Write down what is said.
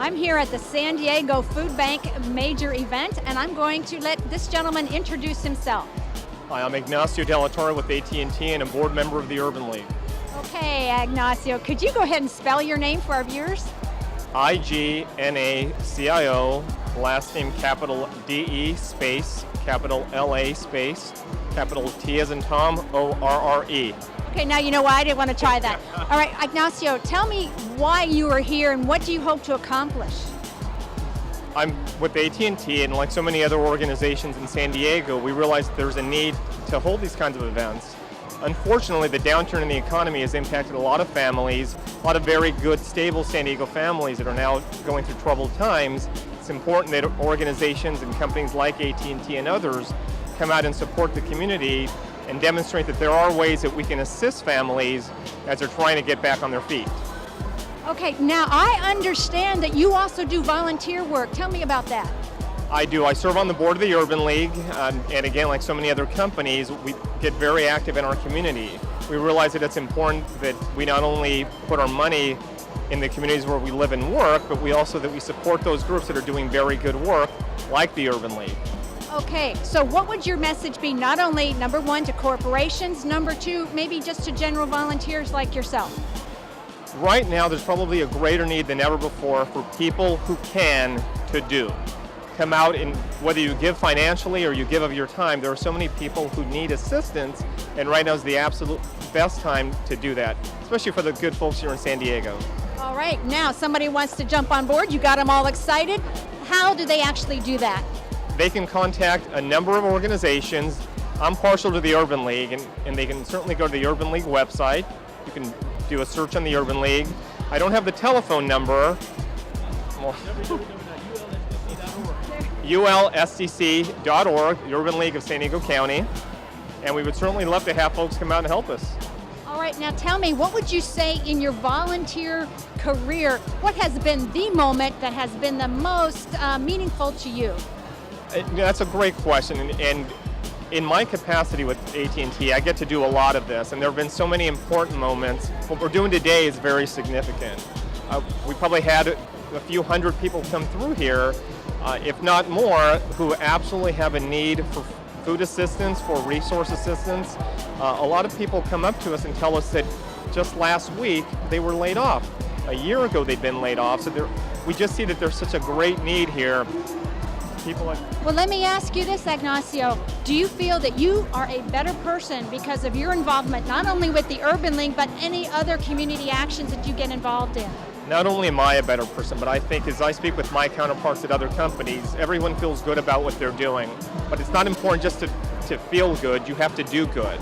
I'm here at the San Diego Food Bank major event, and I'm going to let this gentleman introduce himself. Hi, I'm Ignacio with AT&T and a board member of the Urban League. Okay, Ignacio, could you go ahead and spell your name for our viewers? Ignacio, last name capital DE space, capital LA space, capital T as in Tom, ORRE. Okay, now you know why I didn't want to try that. All right, Ignacio, tell me why you are here and what do you hope to accomplish? I'm with AT&T, and like so many other organizations in San Diego, we realized there's a need to hold these kinds of events. Unfortunately, the downturn in the economy has impacted a lot of families, a lot of very good, stable San Diego families that are now going through troubled times. It's important that organizations and companies like AT&T and others come out and support the community and demonstrate that there are ways that we can assist families as they're trying to get back on their feet. Okay, now I understand that you also do volunteer work. Tell me about that. I do. I serve on the board of the Urban League, and again, like so many other companies, we get very active in our community. We realize that it's important that we not only put our money in the communities where we live and work, but we support those groups that are doing very good work, like the Urban League. Okay, so what would your message be, not only, number one, to corporations, number two, maybe just to general volunteers like yourself? Right now, there's probably a greater need than ever before for people who can to do. Come out, and whether you give financially or you give of your time, there are so many people who need assistance, and right now is the absolute best time to do that, especially for the good folks here in San Diego. All right, now somebody wants to jump on board. You got them all excited. How do they actually do that? They can contact a number of organizations. I'm partial to the Urban League, and they can certainly go to the Urban League website. You can do a search on the Urban League. I don't have the telephone number. ulsdc.org, the Urban League of San Diego County, and we would certainly love to have folks come out and help us. All right, now tell me, what would you say in your volunteer career, what has been the moment that has been the most meaningful to you? That's a great question, and in my capacity with AT&T, I get to do a lot of this, and there have been so many important moments. What we're doing today is very significant. We probably had a few hundred people come through here, if not more, who absolutely have a need for food assistance, for resource assistance. A lot of people come up to us and tell us that just last week they were laid off. A year ago they'd been laid off, so we just see that there's such a great need here. Well, let me ask you this, Ignacio. Do you feel that you are a better person because of your involvement, not only with the Urban League, but any other community actions that you get involved in? Not only am I a better person, but I think as I speak with my counterparts at other companies, everyone feels good about what they're doing. But it's not important just to feel good, you have to do good.